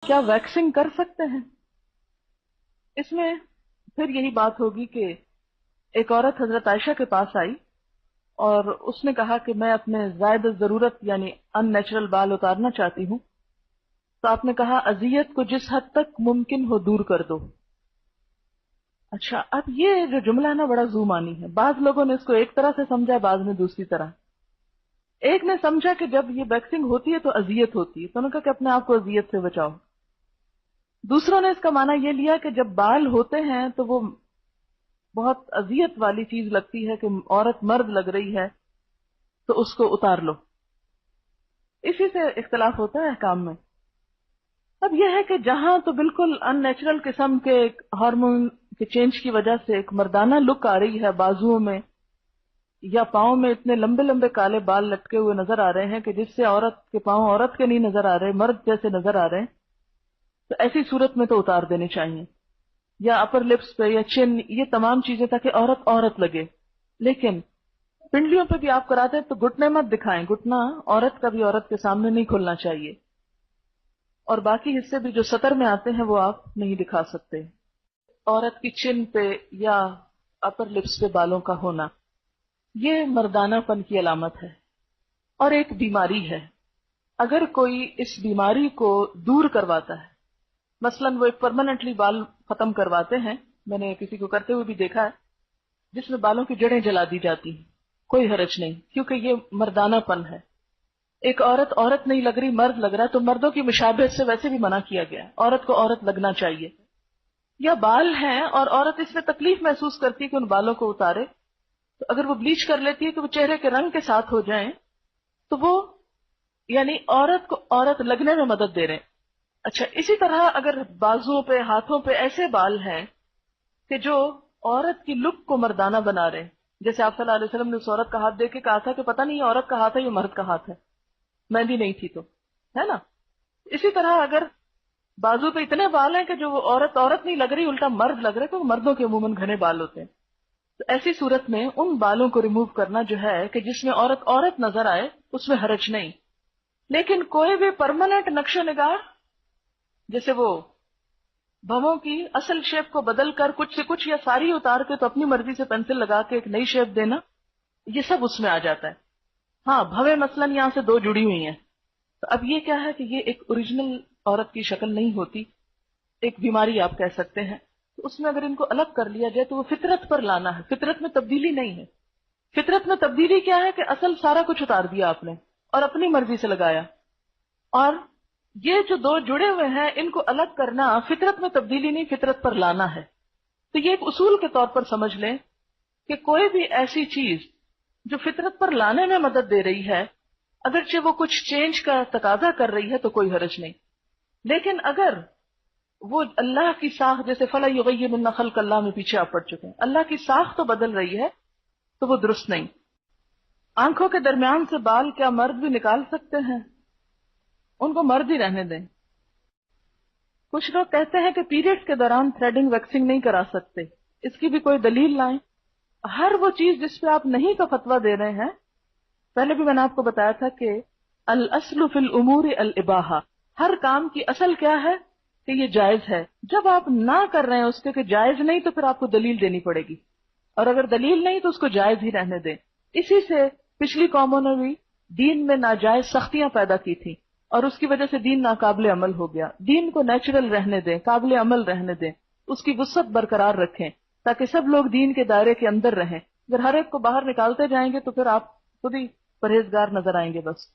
کیا ویکسنگ کر سکتے ہیں؟ اس میں پھر یہی بات ہوگی کہ ایک عورت حضرت عائشہ کے پاس آئی اور اس نے کہا کہ میں اپنے زائد ضرورت یعنی ان نیچرل بال اتارنا چاہتی ہوں، تو آپ نے کہا اذیت کو جس حد تک ممکن ہو دور کر دو۔ اچھا، اب یہ جو جملہ ہے نا بڑا زومانی ہے، بعض لوگوں نے اس کو ایک طرح سے سمجھا، بعض نے دوسری طرح۔ ایک نے سمجھا کہ جب یہ ویکسنگ ہوتی ہے تو اذیت ہوتی ہے، تو انہوں نے کہا کہ اپنے آپ کو اذیت سے بچاؤ۔ دوسروں نے اس کا معنی یہ لیا کہ جب بال ہوتے ہیں تو وہ بہت اذیت والی چیز لگتی ہے کہ عورت مرد لگ رہی ہے تو اس کو اتار لو۔ اسی سے اختلاف ہوتا ہے احکام میں۔ اب یہ ہے کہ جہاں تو بالکل ان نیچرل قسم کے ایک ہارمون کے چینج کی وجہ سے ایک مردانہ لک آ رہی ہے، بازوؤں میں یا پاؤں میں اتنے لمبے لمبے کالے بال لٹکے ہوئے نظر آ رہے ہیں کہ جس سے عورت کے پاؤں عورت کے نہیں نظر آ رہے، مرد جیسے نظر آ رہے ہیں، تو ایسی صورت میں تو اتار دینے چاہیے، یا اپر لپس پہ یا چن، یہ تمام چیزیں تاکہ عورت عورت لگے۔ لیکن پنڈلیوں پہ بھی آپ کراتے ہیں تو گھٹنے مت دکھائیں، گھٹنا عورت کا بھی عورت کے سامنے نہیں کھلنا چاہیے، اور باقی حصے بھی جو سطر میں آتے ہیں وہ آپ نہیں دکھا سکتے۔ عورت کی چن پہ یا اپر لپس پہ بالوں کا ہونا یہ مردانہ پن کی علامت ہے، اور ایک بیماری ہے۔ اگر کوئی اس بیماری کو دور کرواتا ہے، مثلا وہ ایک پرماننٹلی بال ختم کرواتے ہیں، میں نے کسی کو کرتے ہوئے بھی دیکھا ہے، جس میں بالوں کی جڑیں جلا دی جاتی ہیں، کوئی حرج نہیں، کیونکہ یہ مردانہ پن ہے۔ ایک عورت عورت نہیں لگ رہی، مرد لگ رہا ہے، تو مردوں کی مشابہت سے ویسے بھی منع کیا گیا ہے، عورت کو عورت لگنا چاہیے۔ یا بال ہیں اور عورت اس میں تکلیف محسوس کرتی ہے کہ ان بالوں کو اتارے، تو اگر وہ بلیچ کر لیتی ہے کہ وہ چہرے کے رنگ کے ساتھ ہو جائیں تو وہ یعنی عورت کو عورت لگنے میں مدد دے رہے ہیں۔ اچھا، اسی طرح اگر بازوؤں پہ ہاتھوں پہ ایسے بال ہیں کہ جو عورت کی لک کو مردانہ بنا رہے ہیں، جیسے آپ صلی اللہ علیہ وسلم نے اس عورت کا ہاتھ دیکھ کے کہا تھا کہ پتہ نہیں یہ عورت کا ہاتھ ہے یہ مرد کا ہاتھ ہے، مہندی نہیں تھی تو، ہے نا؟ اسی طرح اگر بازو پہ اتنے بال ہیں کہ جو وہ عورت عورت نہیں لگ رہی الٹا مرد لگ رہے، تو مردوں کے عموماً گھنے بال ہوتے ہیں، تو ایسی صورت میں ان بالوں کو ریموو کرنا جو ہے کہ جس میں عورت عورت نظر آئے اس میں حرج نہیں۔ لیکن کوئی بھی پرماننٹ نقش و نگار، جیسے وہ بھووں کی اصل شیپ کو بدل کر کچھ سے کچھ یا ساری اتار کے تو اپنی مرضی سے پینسل لگا کے ایک نئی شیپ دینا، یہ سب اس میں آ جاتا ہے۔ ہاں، بھویں مثلاً یہاں سے دو جڑی ہوئی ہیں، تو اب یہ کیا ہے کہ یہ ایک اوریجنل عورت کی شکل نہیں ہوتی، ایک بیماری آپ کہہ سکتے ہیں۔ تو اس میں اگر ان کو الگ کر لیا جائے تو وہ فطرت پر لانا ہے، فطرت میں تبدیلی نہیں ہے۔ فطرت میں تبدیلی کیا ہے کہ اصل سارا کچھ اتار دیا آپ نے اور اپنی مرضی سے لگایا، اور یہ جو دو جڑے ہوئے ہیں ان کو الگ کرنا فطرت میں تبدیلی نہیں، فطرت پر لانا ہے۔ تو یہ ایک اصول کے طور پر سمجھ لیں کہ کوئی بھی ایسی چیز جو فطرت پر لانے میں مدد دے رہی ہے، اگرچہ وہ کچھ چینج کا تقاضا کر رہی ہے تو کوئی حرج نہیں، لیکن اگر وہ اللہ کی ساخت، جیسے فَلَا يُغَيِّرُنَّ خَلْقَ اللہ میں پیچھے آپ پڑ چکے ہیں، اللہ کی ساخت تو بدل رہی ہے تو وہ درست نہیں۔ آنکھوں کے درمیان سے بال کیا مرد بھی نکال سکتے ہیں؟ ان کو مرد ہی رہنے دیں۔ کچھ لوگ کہتے ہیں کہ پیریڈز کے دوران تھریڈنگ ویکسنگ نہیں کرا سکتے، اس کی بھی کوئی دلیل لائیں۔ ہر وہ چیز جس پہ آپ نہیں کا فتویٰ دے رہے ہیں، پہلے بھی میں نے آپ کو بتایا تھا کہ الاصل فی الامور الاباحہ، ہر کام کی اصل کیا ہے کہ یہ جائز ہے۔ جب آپ نہ کر رہے ہیں اس کے کہ جائز نہیں تو پھر آپ کو دلیل دینی پڑے گی، اور اگر دلیل نہیں تو اس کو جائز ہی رہنے دیں۔ اسی سے پچھلی قوموں نے بھی دین میں ناجائز سختیاں پیدا کی تھیں اور اس کی وجہ سے دین ناقابل عمل ہو گیا۔ دین کو نیچرل رہنے دیں، قابل عمل رہنے دیں، اس کی وسعت برقرار رکھیں تاکہ سب لوگ دین کے دائرے کے اندر رہیں۔ اگر ہر ایک کو باہر نکالتے جائیں گے تو پھر آپ خود ہی پرہیزگار نظر آئیں گے بس۔